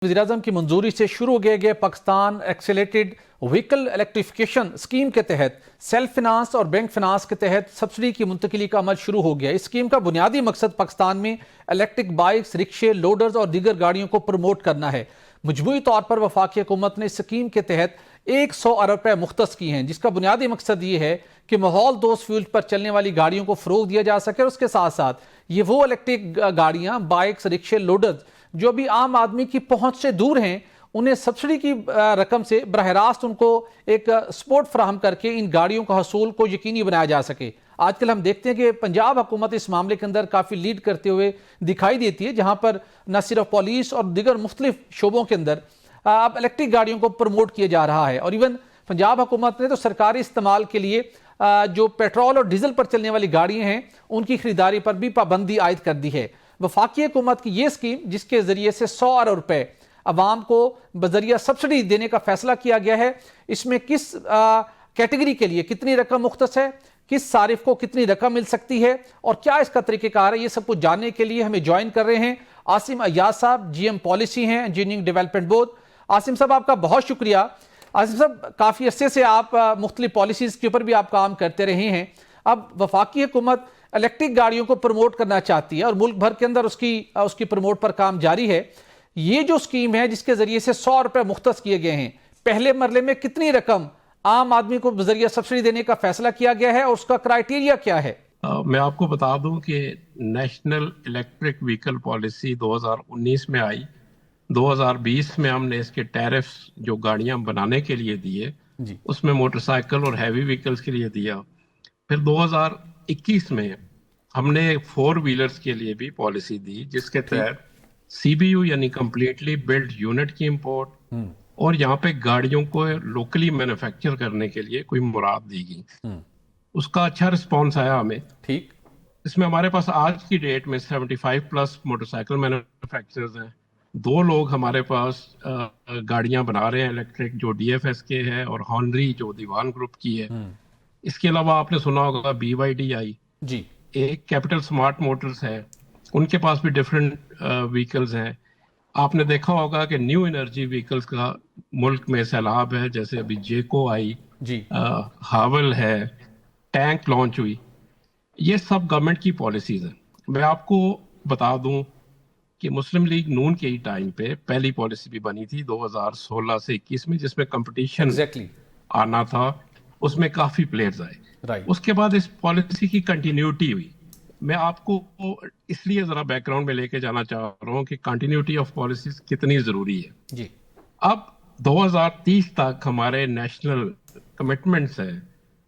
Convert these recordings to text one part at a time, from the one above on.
वज़ीर-ए-आज़म की मंजूरी से शुरू किए गए पाकिस्तान एक्सेलेरेटेड व्हीकल इलेक्ट्रिफिकेशन स्कीम के तहत सेल्फ फिनांस और बैंक फिनांस के तहत सब्सिडी की मुंतकिली का अमल शुरू हो गया। इस स्कीम का बुनियादी मकसद पाकिस्तान में इलेक्ट्रिक बाइक्स, रिक्शे, लोडर्स और दीगर गाड़ियों को प्रमोट करना है। मजमूई तौर पर वफाकी हुकूमत ने इस स्कीम के तहत 100 अरब रुपए मुख्तस किए हैं, जिसका बुनियादी मकसद ये है कि माहौल दोस्त फ्यूल पर चलने वाली गाड़ियों को फरोग दिया जा सके और उसके साथ साथ ये वो इलेक्ट्रिक गाड़ियां, बाइक्स, रिक्शे, लोडर्स जो अभी आम आदमी की पहुंच से दूर हैं, उन्हें सब्सिडी की रकम से बरह रास्त उनको एक सपोर्ट फराहम करके इन गाड़ियों का हसूल को यकीनी बनाया जा सके। आजकल हम देखते हैं कि पंजाब हुकूमत इस मामले के अंदर काफ़ी लीड करते हुए दिखाई देती है, जहां पर न सिर्फ पुलिस और दीगर मुख्तलिफ शोबों के अंदर अब इलेक्ट्रिक गाड़ियों को प्रमोट किया जा रहा है। और इवन पंजाब हुकूमत ने तो सरकारी इस्तेमाल के लिए जो पेट्रोल और डीजल पर चलने वाली गाड़ियां हैं उनकी खरीदारी पर भी पाबंदी आयद कर दी है। वफाकी हुकूमत की ये स्कीम, जिसके जरिए से 100 अरब रुपए अवाम को बजरिया सब्सिडी देने का फैसला किया गया है, इसमें किस कैटेगरी के लिए कितनी रकम मुख्तस है, किस सारिफ को कितनी रकम मिल सकती है और क्या इसका तरीक़ेकार है, ये सब कुछ जानने के लिए हमें ज्वाइन कर रहे हैं आसिम अय्याज साहब, GM पॉलिसी हैं, इंजीनियरिंग डेवलपमेंट बोर्ड। आसिम साहब, आपका बहुत शुक्रिया। आसिम साहब, काफ़ी अरसे से आप मुख्तलिफ पॉलिसीज़ के ऊपर भी आप काम करते रहे हैं। अब वफाकी हुकूमत इलेक्ट्रिक गाड़ियों को प्रमोट करना चाहती है और मुल्क भर के अंदर उसकी प्रमोट पर काम जारी है। ये जो स्कीम है जिसके जरिए से 100 रुपए मुख्तस किए गए हैं, पहले मरले में कितनी रकम आम आदमी को बजरिया सब्सिडी देने का फैसला किया गया है और उसका क्राइटेरिया क्या है? मैं आपको बता दूं कि नेशनल इलेक्ट्रिक व्हीकल पॉलिसी 2019 में आई। 2020 में हमने इसके टैरिफ्स जो गाड़ियां बनाने के लिए दिए, उसमें मोटरसाइकिल और हैवी व्हीकल्स के लिए दिया। फिर 2021 में हमने 4 व्हीलर्स के लिए भी पॉलिसी दी, जिसके तहत CBU यानी कंप्लीटली बिल्ड यूनिट की इंपोर्ट और यहाँ पे गाड़ियों को लोकली मैन्युफैक्चर करने के लिए कोई मुराद दी गई। उसका अच्छा रिस्पॉन्स आया हमें। ठीक, इसमें हमारे पास आज की डेट में 75 प्लस मोटरसाइकिल मैन्युफैक्चरर्स हैं। 2 लोग हमारे पास गाड़ियां बना रहे हैं इलेक्ट्रिक, जो DFS के है और हॉनरी जो दीवान ग्रुप की है। इसके अलावा आपने सुना होगा BYD आई जी, एक कैपिटल स्मार्ट मोटर्स है, उनके पास भी डिफरेंट व्हीकल्स हैं। आपने देखा होगा कि न्यू एनर्जी व्हीकल्स का मुल्क में सैलाब है, जैसे अभी जेको आई जी, हावल है, टैंक लॉन्च हुई। ये सब गवर्नमेंट की पॉलिसीज हैं। मैं आपको बता दूं कि मुस्लिम लीग नून के ही टाइम पे पहली पॉलिसी भी बनी थी 2016 से 21 में, जिसमें कंपटीशन आना था, उसमें काफी प्लेयर्स आए। उसके बाद इस पॉलिसी की कंटिन्यूटी हुई। मैं आपको इसलिए जरा बैकग्राउंड में लेके जाना चाह रहा हूँ कि कंटिन्यूटी ऑफ पॉलिसीज कितनी जरूरी है जी। अब 2030 तक हमारे नेशनल कमिटमेंट्स है,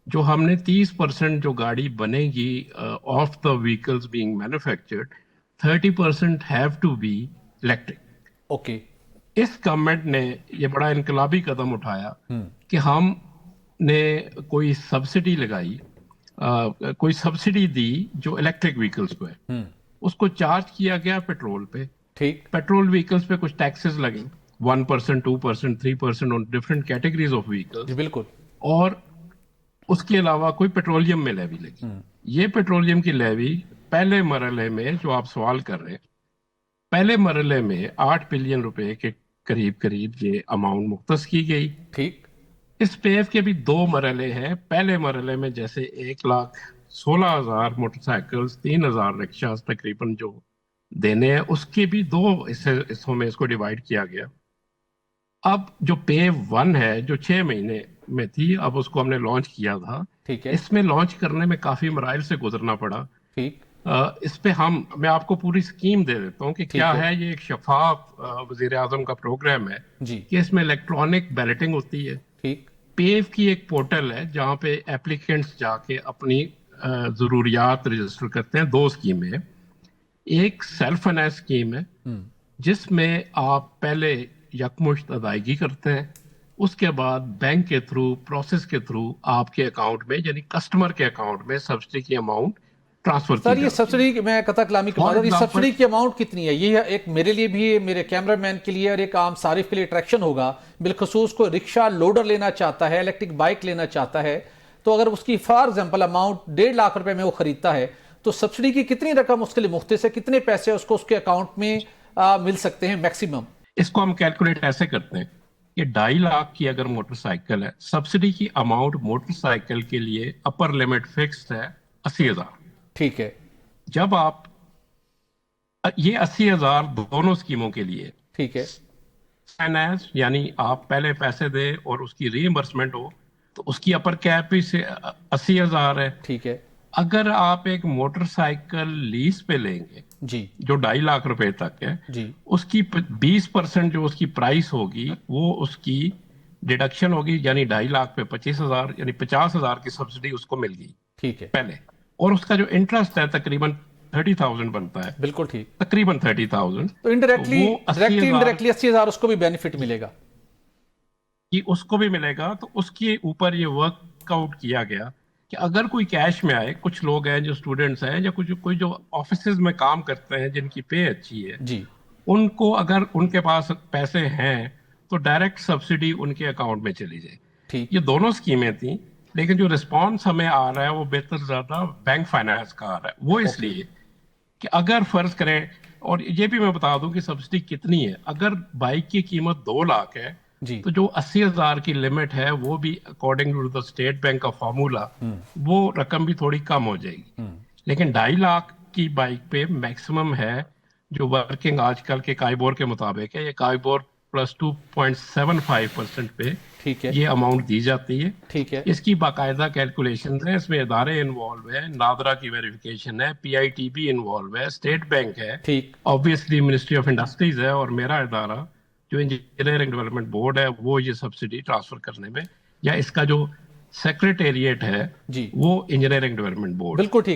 जो हमने 30% जो गाड़ी बनेगी of the vehicles being manufactured, 30% have to be electric. Okay, इस गवर्नमेंट ने ये बड़ा इनकलाबी कदम उठाया कि हमने कोई सब्सिडी लगाई, कोई सब्सिडी दी जो इलेक्ट्रिक व्हीकल्स को है। उसको चार्ज किया गया पेट्रोल पे। ठीक, पेट्रोल व्हीकल्स पे कुछ टैक्सेस लगे, 1%, 2%, 3% on different categories of vehicles. बिल्कुल। और उसके अलावा कोई पेट्रोलियम में लेवी लगी। ये पेट्रोलियम की लेवी पहले मरहले में, जो आप सवाल कर रहे हैं, पहले मरहले में 8 बिलियन रुपए के करीब ये अमाउंट मुख्तस की गई। ठीक, इस पेफ के भी 2 मरहले हैं। पहले मरहले में जैसे 1,16,000 मोटरसाइकिल्स, 3,000 रिक्शा तकरीबन जो देने हैं, उसके भी 2 हिस्सों में इसको डिवाइड किया गया। अब जो पेव 1 है, जो 6 महीने में थी, अब उसको हमने लॉन्च किया था। ठीक है। इसमें लॉन्च करने में काफी मराइल से गुजरना पड़ा। ठीक, इस पे मैं आपको पूरी स्कीम दे देता हूँ कि क्या है। ये एक शफाफ वज़ीर-ए-आज़म का प्रोग्राम है जी, कि इसमें इलेक्ट्रॉनिक बैलेटिंग होती है। ठीक, पेव की एक पोर्टल है जहाँ पे एप्लीकेंट्स जाके अपनी जरूरियात रजिस्टर करते हैं। 2 स्कीमें हैं। एक सेल्फ फाइनेंस स्कीम है, जिसमें आप पहले यकमुश्त अदायगी करते हैं, उसके बाद बैंक के थ्रू, प्रोसेस के थ्रू आपके अकाउंट में, यानी कस्टमर के अकाउंट में सब्सिडी की अमाउंट ट्रांसफर की सर। ये जाती सब्सिडी, मैं कथा कलामी के बाद, ये सब्सिडी की अमाउंट कितनी है? ये एक मेरे लिए भी, मेरे कैमरामैन के लिए और एक आम सारिफ के लिए अट्रैक्शन होगा। बिलखसूस को रिक्शा लोडर लेना चाहता है, इलेक्ट्रिक बाइक लेना चाहता है, तो अगर उसकी फॉर एग्जाम्पल अमाउंट 1.5 लाख रुपए में वो खरीदता है, तो सब्सिडी की कितनी रकम उसके लिए मुख्तस है, कितने पैसे उसको उसके अकाउंट में मिल सकते हैं मैक्सिमम? اس کو ہم کیلکولیٹ ایسے کرتے ہیں کہ 2.5 لاکھ کی اگر موٹر سائیکل ہے، سبسڈی کی اماؤنٹ موٹر سائیکل کے لیے اپر لمٹ فکسڈ ہے 80,000. ٹھیک ہے. جب آپ یہ 80,000 دونوں اسکیموں کے لیے ٹھیک ہے. فائنانس یعنی آپ پہلے پیسے دیں اور اس کی ری ایمبرسمنٹ ہو تو اس کی اپر کیپ ہی سے 80,000 ہے. ٹھیک ہے. اگر آپ ایک موٹر سائیکل لیز پہ لیں گے جی جو 2.5 لاکھ روپے تک ہے، جی اس کی 20% جو اس کی پرائس ہوگی وہ اس کی ڈیڈکشن ہوگی، یعنی 2.5 لاکھ پہ 25,000 یعنی 50,000 کی سبسڈی اس کو مل گئی ٹھیک ہے. پہلے. اور اس کا جو انٹرسٹ ہے تقریباً 30,000 بنتا ہے، بالکل ٹھیک. تقریباً 30,000. تو انڈائریکٹلی وہ 80,000 80,000 اس کو بھی بینیفٹ ملے گا. کی اس کو بھی ملے گا. تو اس کے اوپر یہ ورک آؤٹ کیا گیا کہ اگر کوئی کیش میں آئے، کچھ لوگ ہیں جو اسٹوڈنٹس ہیں یا کوئی جو آفیسز میں کام کرتے ہیں جن کی پے اچھی ہے، جی ان کو اگر ان کے پاس پیسے ہیں تو ڈائریکٹ سبسڈی ان کے اکاؤنٹ میں چلی جائے. ٹھیک. یہ دونوں اسکیمیں تھیں، لیکن جو رسپانس ہمیں آ رہا ہے وہ بہتر زیادہ بینک فائنانس کا آ رہا ہے. وہ اس لیے کہ اگر فرض کریں، اور یہ بھی میں بتا دوں کہ سبسڈی کتنی ہے. اگر بائک کی قیمت 2 لاکھ ہے جی تو جو 80,000 کی لمٹ ہے وہ بھی according to the state bank کا فارمولا وہ رقم بھی تھوڑی کم ہو جائے گی. لیکن 2.5 لاکھ کی بائک پہ میکسیمم ہے جو ورکنگ آج کل کے کائبور کے مطابق ہے، یہ کائبور پلس 2.75% پہ ٹھیک ہے. یہ اماؤنٹ دی جاتی ہے. ٹھیک ہے. اس کی باقاعدہ کیلکولیشنز ہیں، اس میں ادارے انوالو ہیں، نادرا کی ویریفیکیشن ہے، پی آئی ٹی بی انوالو ہے، اسٹیٹ بینک ہے، ٹھیک. آبویسلی منسٹری آف انڈسٹریز ہے، اور میرا ادارہ جو انجینئرنگ ڈیولپمنٹ بورڈ ہے وہ یہ سبسڈی ٹرانسفر کرنے میں، یا اس کا جو سیکریٹریٹ ہے جی وہ انجینئرنگ ڈیولپمنٹ بورڈ. بالکل ٹھیک.